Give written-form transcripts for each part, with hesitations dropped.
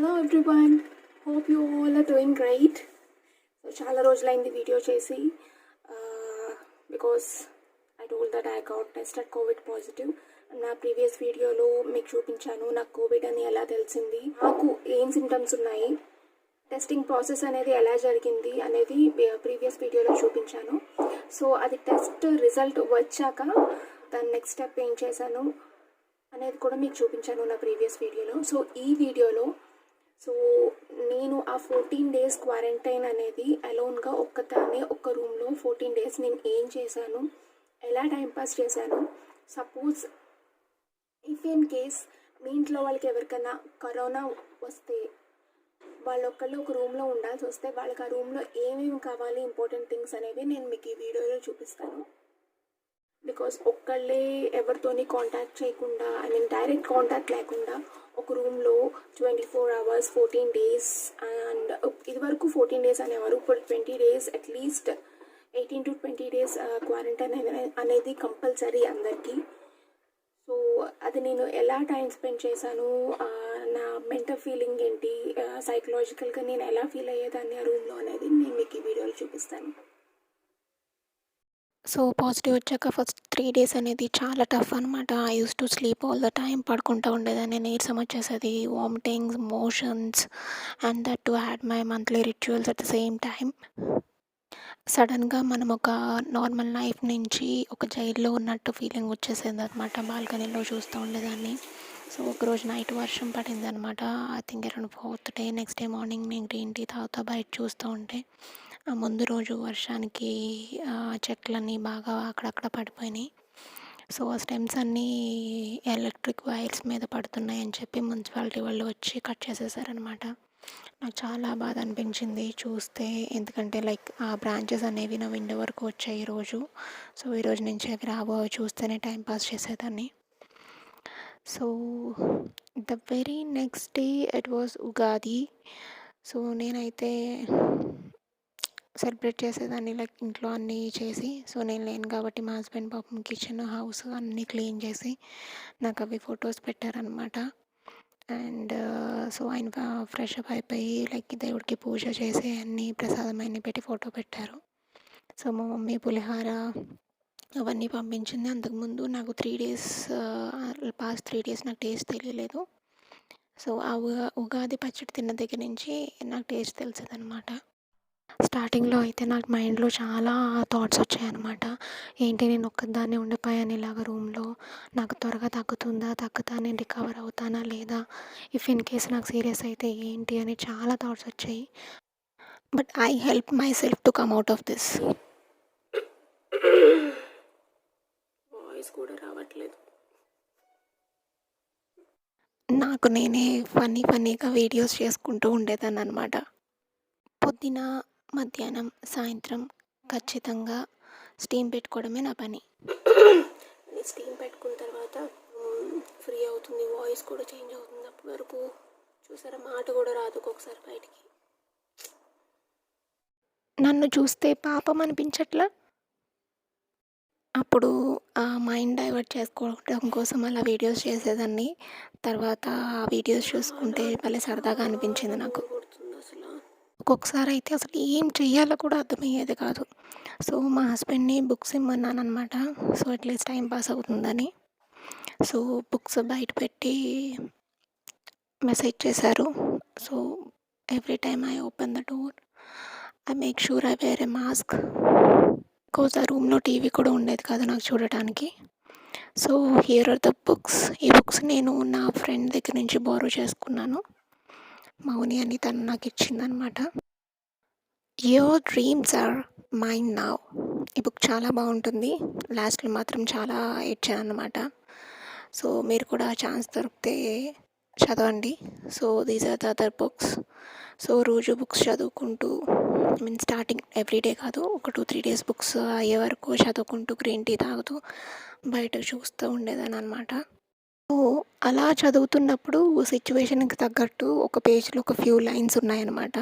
Hello everyone, hope you all are doing great. So చాలా రోజులైంది video చేసి because I told that I got tested Covid positive. నా previous వీడియోలో మీకు చూపించాను నాకు కోవిడ్ అని ఎలా తెలిసింది, నాకు ఏం సిమ్టమ్స్ ఉన్నాయి, టెస్టింగ్ ప్రాసెస్ అనేది ఎలా జరిగింది అనేది ప్రీవియస్ వీడియోలో చూపించాను. సో అది టెస్ట్ రిజల్ట్ వచ్చాక దాని నెక్స్ట్ స్టెప్ ఏం చేశాను అనేది కూడా మీకు చూపించాను నా ప్రీవియస్ వీడియోలో. సో ఈ వీడియోలో నేను ఆ 14 days క్వారంటైన్ అనేది అలోన్గా ఒక్కదాన్నే ఒక్క రూమ్లో 14 days నేను ఏం చేశాను, ఎలా టైంపాస్ చేశాను, సపోజ్ ఇఫ్ ఇన్ కేస్ మీ ఇంట్లో వాళ్ళకి ఎవరికైనా కరోనా వస్తే వాళ్ళొక్కళ్ళు ఒక రూమ్లో ఉండాల్సి వస్తే వాళ్ళకి ఆ రూమ్లో ఏమేమి కావాలి ఇంపార్టెంట్ థింగ్స్ అనేవి నేను మీకు ఈ వీడియోలో చూపిస్తాను. బికాస్ ఒక్కళ్ళే ఎవరితోని కాంటాక్ట్ చేయకుండా డైరెక్ట్ కాంటాక్ట్ లేకుండా ఒక రూమ్లో 24 hours 14 days అండ్ ఇదివరకు 14 days అనేవారు, ఇప్పుడు 20 days at least 18 to 20 days quarantine అనేది కంపల్సరీ అందరికీ. సో అది నేను ఎలా టైం స్పెండ్ చేశాను, నా మెంటల్ ఫీలింగ్ ఏంటి, సైకలాజికల్గా నేను ఎలా ఫీల్ అయ్యేదాన్ని ఆ రూమ్లో అనేది నేను మీకు ఈ వీడియోలో చూపిస్తాను. సో పాజిటివ్ వచ్చాక ఫస్ట్ 3 days అనేది చాలా టఫ్ అనమాట. I use to sleep all the time, పడుకుంటూ ఉండేదాన్ని, నీరసం వచ్చేసేది, vomitings, motions and that to had my monthly rituals at the same time. సడన్గా మనం ఒక నార్మల్ లైఫ్ నుంచి ఒక జైల్లో ఉన్నట్టు ఫీలింగ్ వచ్చేసేది అనమాట. బాల్కనీలో చూస్తూ ఉండేదాన్ని. సో ఒకరోజు నైట్ వర్షం పడింది అనమాట. I think around 4th day. Next day morning నేను గ్రీన్ టీ తాగుతా బయట చూస్తూ ఉంటే ఆ ముందు రోజు వర్షానికి చెట్లన్నీ బాగా అక్కడక్కడ పడిపోయినాయి. సో ఆ స్టెమ్స్ అన్నీ ఎలక్ట్రిక్ వైర్స్ మీద పడుతున్నాయి అని చెప్పి మున్సిపాలిటీ వాళ్ళు వచ్చి కట్ చేసేసారనమాట. నాకు చాలా బాధ అనిపించింది చూస్తే, ఎందుకంటే లైక్ ఆ బ్రాంచెస్ అనేవి నా విండో వరకు వచ్చాయి ఈరోజు. సో ఈరోజు నుంచి అవి రాబో చూస్తేనే టైంపాస్ చేసేదాన్ని. So the very next day it was Ugadi. So నేనైతే సెలబ్రేట్ చేసేదాన్ని లైక్ ఇంట్లో అన్నీ చేసి. సో నేను లేను కాబట్టి మా హస్బెండ్ పాపం కిచెన్ హౌస్ అన్నీ క్లీన్ చేసి నాకు అవి ఫొటోస్ పెట్టారనమాట. అండ్ సో ఆయన ఫ్రెష్ అప్ అయిపోయి లైక్ దేవుడికి పూజ చేసి అన్నీ ప్రసాదం అన్నీ పెట్టి ఫోటో పెట్టారు. సో మా మమ్మీ పులిహార అవన్నీ పంపించింది. అంతకుముందు నాకు 3 days పాస్ట్ 3 days నాకు టేస్ట్ తెలియలేదు. సో ఆ ఉగాది పచ్చడి తిన్న దగ్గర నుంచి నాకు టేస్ట్ తెలిసేదనమాట. స్టార్టింగ్లో అయితే నాకు మైండ్లో చాలా థాట్స్ వచ్చాయన్నమాట. ఏంటి నేను ఒక్కదాన్నే ఉండిపోయాను ఇలాగ రూమ్లో, నాకు త్వరగా తగ్గుతా, నేను రికవర్ అవుతానా లేదా, ఇఫ్ ఇన్ కేస్ నాకు సీరియస్ అయితే ఏంటి అని చాలా థాట్స్ వచ్చాయి. But I help my self to come out of this. Voice కూడా రావట్లేదు. నాకు నేనే ఫన్నీగా వీడియోస్ చేసుకుంటూ ఉండేదాన్ని అనమాట. పొద్దున, మధ్యాహ్నం, సాయంత్రం ఖచ్చితంగా స్టీమ్ పెట్టుకోవడమే నా పని. స్టీమ్ పెట్టుకున్న తర్వాత ఫ్రీ అవుతుంది, వాయిస్ కూడా చేంజ్ అవుతుంది. అప్పటి వరకు చూసారా మాట కూడా రాదు ఒక్కొక్కసారి బయటికి. నన్ను చూస్తే పాపం అనిపించట్లా. అప్పుడు మైండ్ డైవర్ట్ చేసుకోవడం కోసం అలా వీడియోస్ చేసేదాన్ని. తర్వాత ఆ వీడియోస్ చూసుకుంటే భలే సరదాగా అనిపించింది నాకు. ఒక్కొక్కసారి అయితే అసలు ఏం చెయ్యాలో కూడా అర్థమయ్యేది కాదు. సో మా హస్బెండ్ని బుక్స్ ఇమ్మన్నాను అనమాట. సో అట్లీస్ట్ టైం పాస్ అవుతుందని. సో బుక్స్ బయట పెట్టి మెసేజ్ చేశారు. So every time I open the door I make sure I wear a mask. Because ఆ రూమ్లో టీవీ కూడా ఉండేది కాదు నాకు చూడటానికి. So here are the books. ఈ బుక్స్ నేను నా ఫ్రెండ్ దగ్గర నుంచి బోరో చేసుకున్నాను. మౌని అని తను నాకు ఇచ్చిందనమాట. Your dreams are mine now. ఈ బుక్ చాలా బాగుంటుంది. లాస్ట్లో మాత్రం చాలా ఇచ్చాను అనమాట. సో మీరు కూడా ఛాన్స్ దొరికితే చదవండి. So these are the other books. So రోజు బుక్స్ చదువుకుంటూ స్టార్టింగ్ ఎవ్రీడే కాదు, ఒక 2-3 days బుక్స్ అయ్యే వరకు చదువుకుంటూ గ్రీన్ టీ తాగుతూ బయట చూస్తూ ఉండేదాన్ని అనమాట. సో అలా చదువుతున్నప్పుడు సిచ్యువేషన్కి తగ్గట్టు ఒక పేజ్లో ఒక ఫ్యూ లైన్స్ ఉన్నాయన్నమాట.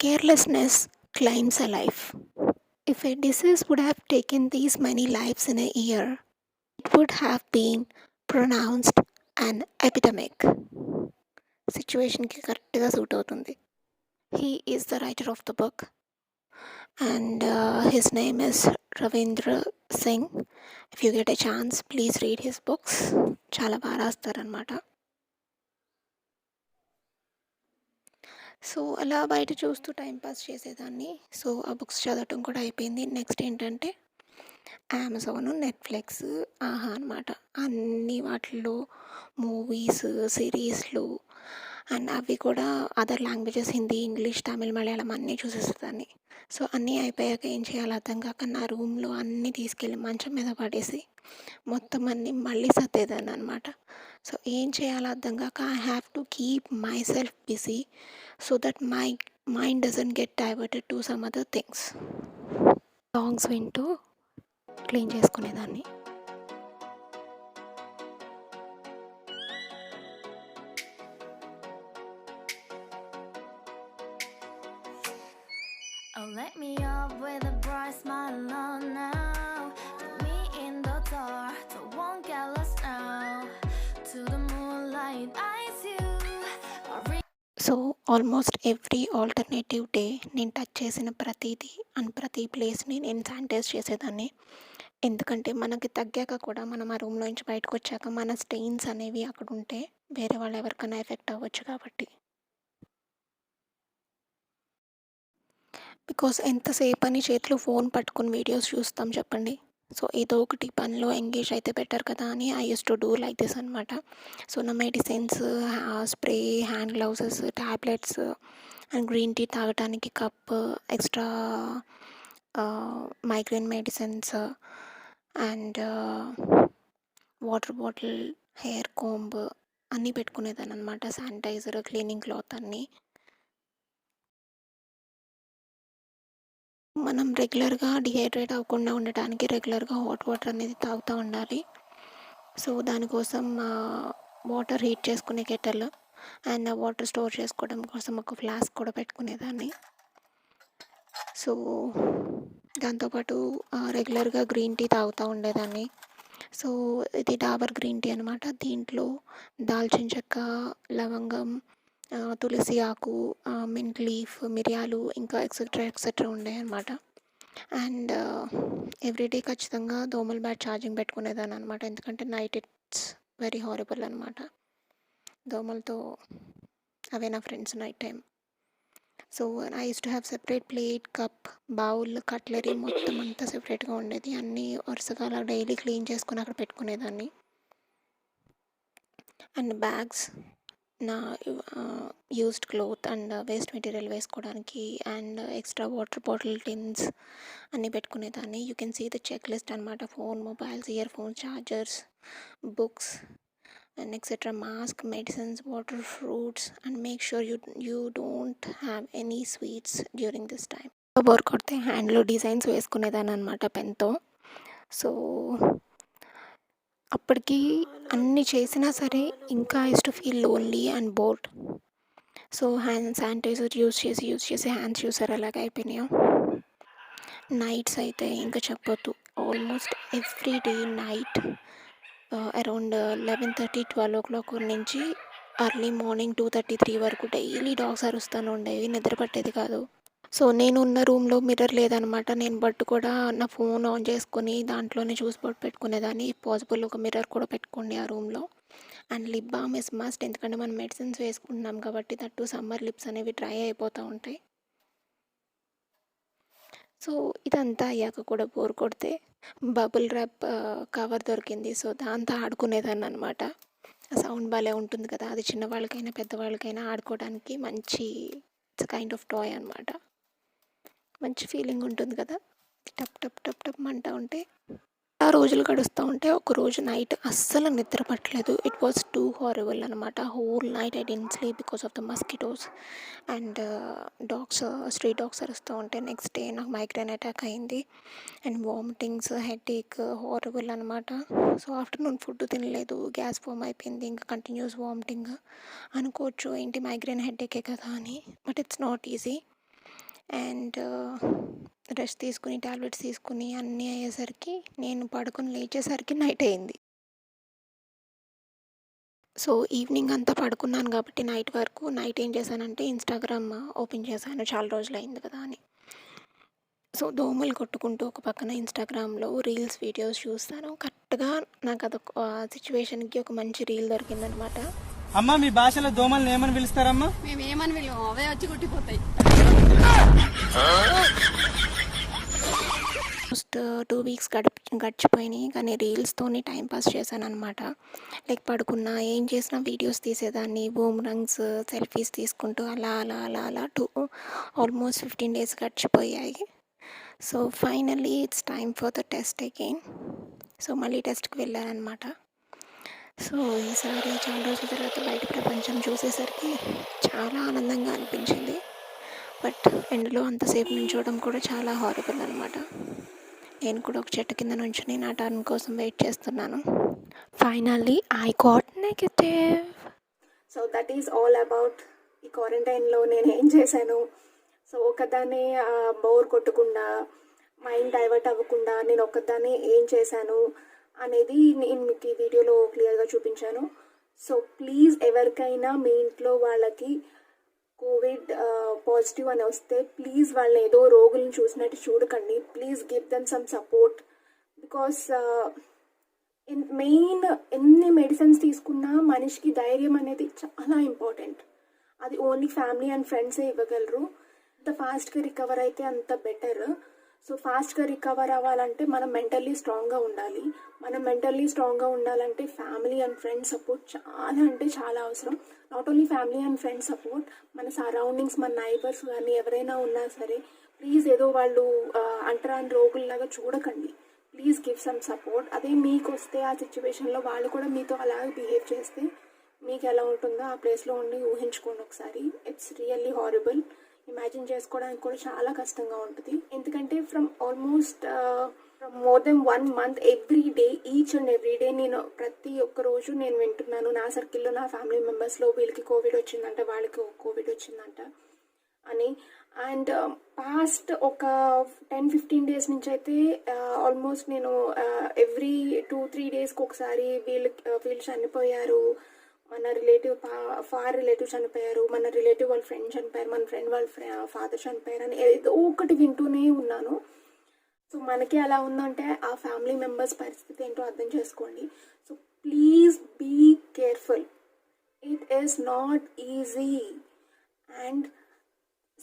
Carelessness claims a life. If a disease would have taken these many lives in a year, it would have been pronounced an epidemic. సిచ్యువేషన్‌కి కరెక్ట్‌గా సూట్ అవుతుంది. He is the writer of the book and his name is Ravindra Singh. If you get a chance please read his books. చాలా బాగా రాస్తారనమాట. So అలా బయట చూస్తూ time pass చేసేదాన్ని. So ఆ బుక్స్ చదవటం కూడా అయిపోయింది. నెక్స్ట్ ఏంటంటే అమెజాన్, నెట్‌ఫ్లిక్స్, ఆహా అనమాట. అన్ని వాటిల్లో మూవీస్, సిరీస్‌లు అండ్ అవి కూడా other languages Hindi, English, Tamil, Malayalam అన్నీ చూసేసేదాన్ని. సో అన్నీ అయిపోయాక ఏం చేయాలో అర్థం కాక నా రూమ్‌లో అన్నీ తీసుకెళ్ళి మంచం మీద పడేసి మొత్తం అన్నీ మళ్ళీ సర్దేదాన్ననమాట. సో ఏం చేయాలో అర్థం కాక I have to keep my self busy so that my mind doesn't get diverted to some other things. Songs వింటూ క్లీన్ చేసుకునేదాన్ని. Oh, let me up with a bright smile on now. Put me in the dark, don't won't get lost now. To the moonlight, eyes you. So almost every alternative day నేను touch చేసిన ప్రతిదీ and ప్రతి ప్లేస్ని నేను sanitise చేసేదాన్ని. ఎందుకంటే మనకి తగ్గాక కూడా మనం ఆ రూమ్లో నుంచి బయటకు వచ్చాక మన స్టెయిన్స్ అనేవి అక్కడ ఉంటే వేరే వాళ్ళు ఎవరికైనా ఎఫెక్ట్ అవ్వచ్చు కాబట్టి. బికాస్ ఎంతసేపు అని చేతిలో ఫోన్ పట్టుకుని వీడియోస్ చూస్తాం చెప్పండి. సో ఏదో ఒకటి పనిలో ఎంగేజ్ అయితే బెటర్ కదా అని I use to do like this అనమాట. సో నా medicines, spray, hand gloves, tablets and green tea తాగటానికి cup, extra migraine medicines and water bottle, hair comb అన్నీ పెట్టుకునేదాన్ని అనమాట. శానిటైజర్, క్లీనింగ్ క్లాత్ అన్నీ. మనం రెగ్యులర్గా డిహైడ్రేట్ అవ్వకుండా ఉండటానికి రెగ్యులర్గా హాట్ వాటర్ అనేది తాగుతూ ఉండాలి. సో దానికోసం వాటర్ హీట్ చేసుకునే కెటల్ అండ్ వాటర్ స్టోర్ చేసుకోవడం కోసం ఒక ఫ్లాస్క్ కూడా పెట్టుకునేదాన్ని. సో దాంతోపాటు రెగ్యులర్గా గ్రీన్ టీ తాగుతూ ఉండేదాన్ని. సో ఇది డాబర్ గ్రీన్ టీ అనమాట. దీంట్లో దాల్చిన చెక్క, లవంగం, తులసి ఆకు, మింట్ లీఫ్, మిరియాలు ఇంకా ఎక్సెట్రా ఎక్సెట్రా ఉండే అనమాట. అండ్ ఎవ్రీడే ఖచ్చితంగా దోమల బ్యాట్ ఛార్జింగ్ పెట్టుకునేదాన్ని అనమాట. ఎందుకంటే నైట్ ఇట్స్ వెరీ హారబుల్ అనమాట. దోమలతో అవే నా friends night time. So I use to have separate plate, cup, bowl, cutlery మొత్తం అంతా సెపరేట్గా ఉండేది. అన్నీ వరుసగా అలా డైలీ క్లీన్ చేసుకుని అక్కడ పెట్టుకునేదాన్ని. అండ్ బ్యాగ్స్, నా used cloth and waste material వేసుకోవడానికి and extra water bottle, tins అన్నీ పెట్టుకునేదాన్ని. You can see the check list అనమాట. Phone, mobiles, earphones, chargers, books and etc. Mask, medicines, water, fruits and make sure you don't have any sweets during this time. Bore కొడితే హ్యాండ్లో designs వేసుకునేదాన్ని అనమాట పెన్తో. So అప్పటికి అన్ని చేసినా సరే ఇంకా used to feel lonely and bored. So hand sanitiser use చేసి hands చూసారు ఎలాగ అయిపోయినాయో. నైట్స్ అయితే ఇంకా చెప్పొద్దు. Almost every day night around 11:30, 12 నుంచి ఎర్లీ మార్నింగ్ 2:30, 3 వరకు డైలీ డాగ్స్ అరుస్తూనే ఉండేవి. నిద్ర పట్టేది కాదు. సో నేను ఉన్న రూమ్లో మిర్రర్ లేదనమాట. నేను బట్ కూడా నా ఫోన్ ఆన్ చేసుకొని దాంట్లోనే చూసి బొట్టు పెట్టుకునేదాన్ని. ఇఫ్ పాసిబుల్ ఒక మిర్రర్ కూడా పెట్టుకోండి ఆ రూమ్లో. And lip balm is must. ఎందుకంటే మనం మెడిసిన్స్ వేసుకుంటున్నాం కాబట్టి దట్టు సమ్మర్ లిప్స్ అనేవి డ్రై అయిపోతూ ఉంటాయి. సో ఇదంతా అయ్యాక కూడా బోర్ కొడితే బబుల్ ర్యాప్ కవర్ దొరికింది. సో దాంతో ఆడుకునేదాన్ని అనమాట. సౌండ్ భలే ఉంటుంది కదా. అది చిన్నవాళ్ళకైనా పెద్దవాళ్ళకైనా ఆడుకోవడానికి మంచి కైండ్ ఆఫ్ టాయ్ అనమాట. మంచి ఫీలింగ్ ఉంటుంది కదా. టప్ టప్ టప్ టప్ అంటూ ఉంటే ఆ రోజులు గడుస్తూ ఉంటే ఒకరోజు నైట్ అస్సలు నిద్ర పట్టలేదు. ఇట్ వాజ్ టూ హారబుల్ అనమాట. Whole night I didn't sleep because of the mosquitoes and dogs, street dogs అరుస్తూ ఉంటే. నెక్స్ట్ డే నాకు మైగ్రేన్ అటాక్ అయింది అండ్ వామిటింగ్స్, హెడేక్ హారబుల్ అనమాట. సో ఆఫ్టర్నూన్ ఫుడ్ తినలేదు, గ్యాస్ ఫామ్ అయిపోయింది, ఇంకా కంటిన్యూస్ వామిటింగ్. అనుకోవచ్చు ఏంటి మైగ్రేన్ హెడేకే కదా అని, but it's not easy. And rest తీసుకుని టాబ్లెట్స్ తీసుకుని అన్నీ అయ్యేసరికి నేను పడుకొని లేచేసరికి నైట్ అయింది. సో ఈవినింగ్ అంతా పడుకున్నాను కాబట్టి నైట్ ఏం చేశానంటే ఇన్స్టాగ్రామ్ ఓపెన్ చేశాను, చాలా రోజులైంది కదా అని. సో దోమలు కొట్టుకుంటూ ఒక పక్కన ఇన్స్టాగ్రామ్లో రీల్స్ వీడియోస్ చూస్తాను. కరెక్ట్గా నాకు అదొక సిచ్యువేషన్కి ఒక మంచి రీల్ దొరికిందనమాట. అమ్మ మీ భాషలో దోమల్ని ఏమని పిలుస్తారమ్మా? మేము ఏమని పిలువం, అవే వచ్చి కుట్టిపోతాయి. ఆల్మోస్ట్ 2 వీక్స్ గడిచిపోయినాయి, కానీ రీల్స్తోని టైంపాస్ చేశాను అనమాట. లైక్ పడుకున్నా ఏం చేసినా వీడియోస్ తీసేదాన్ని, బూమరంగ్స్ సెల్ఫీస్ తీసుకుంటూ అలా అలా అలా అలా ఆల్మోస్ట్ 15 days గడిచిపోయాయి. So finally it's time for the test again. So మళ్ళీ టెస్ట్కి వెళ్ళానమాట. సో ఈసారి చాలా రోజుల తర్వాత బయట ప్రపంచం చూసేసరికి చాలా ఆనందంగా అనిపించింది. బట్ ఎండలో అంతసేపు నుంచోవడం కూడా చాలా హారబుల్ అనమాట. నేను కూడా ఒక చెట్టు కింద నుంచుని నా టర్న్ కోసం వెయిట్ చేస్తున్నాను. Finally I got negative. So that is all about ఈ క్వారంటైన్లో నేను ఏం చేశాను. సో ఒకదాన్ని బోర్ కొట్టకుండా, మైండ్ డైవర్ట్ అవ్వకుండా నేను ఒకదాన్ని ఏం చేశాను అనేది నేను మీకు ఈ వీడియోలో క్లియర్గా చూపించాను. సో ప్లీజ్ ఎవరికైనా మీ ఇంట్లో వాళ్ళకి కోవిడ్ పాజిటివ్ అని వస్తే ప్లీజ్ వాళ్ళని ఏదో రోగులను చూసినట్టు చూడకండి. Please give them some support. Because main ఎన్ని మెడిసిన్స్ తీసుకున్నా మనిషికి ధైర్యం అనేది చాలా ఇంపార్టెంట్. అది ఓన్లీ ఫ్యామిలీ అండ్ ఫ్రెండ్సే ఇవ్వగలరు. ఎంత ఫాస్ట్గా రికవర్ అయితే అంత బెటర్. సో ఫాస్ట్గా రికవర్ అవ్వాలంటే మనం మెంటల్లీ స్ట్రాంగ్గా ఉండాలి. మనం మెంటల్లీ స్ట్రాంగ్గా ఉండాలంటే ఫ్యామిలీ అండ్ ఫ్రెండ్స్ సపోర్ట్ చాలా అంటే చాలా అవసరం. Not only family and friends support, మన సరౌండింగ్స్, మన నైబర్స్ కానీ ఎవరైనా ఉన్నా సరే ప్లీజ్ ఏదో వాళ్ళు అంటరాని రోగుల్లాగా చూడకండి. Please give some support. అదే మీకు వస్తే ఆ సిచ్యువేషన్లో వాళ్ళు కూడా మీతో అలాగే బిహేవ్ చేస్తే మీకు ఎలా ఉంటుందో ఆ ప్లేస్లో ఉండి ఊహించుకోండి ఒకసారి. It's really horrible. ఇమాజిన్ చేసుకోవడానికి కూడా చాలా కష్టంగా ఉంటుంది. ఎందుకంటే from more than 1 month every day, each and every day నేను ప్రతి ఒక్క రోజు నేను వింటున్నాను నా సర్కిల్లో, నా ఫ్యామిలీ మెంబర్స్లో వీళ్ళకి కోవిడ్ వచ్చిందంట, వాళ్ళకి కోవిడ్ వచ్చిందంట అని. అండ్ పాస్ట్ ఒక 10-15 days నుంచి అయితే ఆల్మోస్ట్ నేను ఎవ్రీ 2-3 daysకి ఒకసారి వీళ్ళు చనిపోయారు, మన రిలేటివ్ ఫార్ రిలేటివ్ చనిపోయారు, మన రిలేటివ్ వాళ్ళ ఫ్రెండ్ చనిపోయారు, మన ఫ్రెండ్ వాళ్ళ ఫాదర్ చనిపోయారు అని ఏదో ఒకటి వింటూనే ఉన్నాను. సో మనకి ఎలా ఉందంటే ఆ ఫ్యామిలీ మెంబర్స్ పరిస్థితి ఏంటో అర్థం చేసుకోండి. So please be careful. It is not easy. And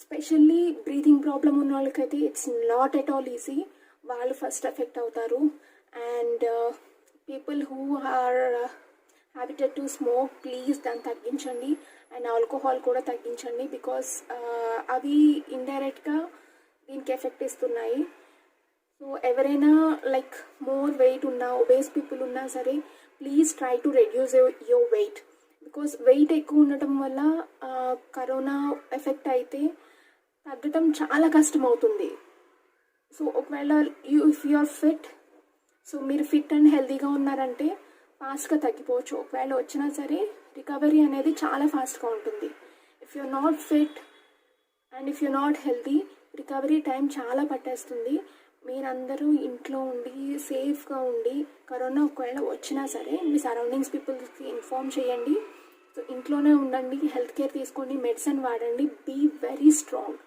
specially breathing problem ఉన్న వాళ్ళకైతే it's not at all easy. వాళ్ళు ఫస్ట్ ఎఫెక్ట్ అవుతారు. And people who are habituated to smoke, please దాన్ని తగ్గించండి. అండ్ ఆల్కహాల్ కూడా తగ్గించండి. బికాస్ అవి ఇండైరెక్ట్గా దీనికి ఎఫెక్ట్ ఇస్తున్నాయి. సో ఎవరైనా లైక్ మోర్ వెయిట్ ఉన్నా, ఒబేస్ పీపుల్ ఉన్నా సరే please try to reduce your weight. Because weight ఎక్కువ ఉండటం వల్ల కరోనా ఎఫెక్ట్ అయితే తగ్గటం చాలా కష్టం అవుతుంది. సో ఒకవేళ if you are fit, so మీరు ఫిట్ అండ్ హెల్తీగా ఉన్నారంటే ఫాస్ట్గా తగ్గిపోవచ్చు. ఒకవేళ వచ్చినా సరే రికవరీ అనేది చాలా ఫాస్ట్గా ఉంటుంది. If you are not fit and if you are not healthy, recovery time చాలా పట్టేస్తుంది. మీరందరూ ఇంట్లో ఉండి సేఫ్గా ఉండి, కరోనా ఒకవేళ వచ్చినా సరే మీ సరౌండింగ్స్ పీపుల్కి ఇన్ఫార్మ్ చేయండి. సో ఇంట్లోనే ఉండండి, హెల్త్ కేర్ తీసుకోండి, మెడిసిన్ వాడండి, బీ వెరీ స్ట్రాంగ్.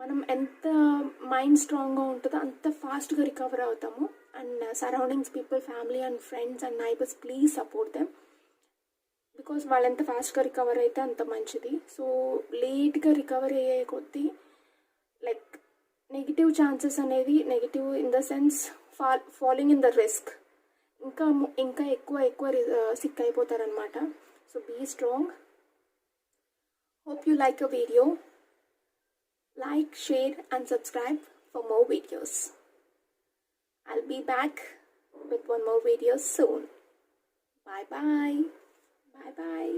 మనం ఎంత మైండ్ స్ట్రాంగ్గా ఉంటుందో అంత ఫాస్ట్గా రికవర్ అవుతాము. And surroundings people, family and friends and neighbours, please support them. Because వాళ్ళు ఎంత ఫాస్ట్గా రికవర్ అయితే అంత మంచిది. సో లేట్గా రికవర్ అయ్యే కొద్దీ లైక్ నెగిటివ్ ఛాన్సెస్ అనేది, negative in the sense following in the risk, ఇంకా ఎక్కువ సిక్ అయిపోతారనమాట. So be strong. Hope you like a video. Like, share and subscribe for more videos. I'll be back with one more video soon. Bye bye. Bye bye.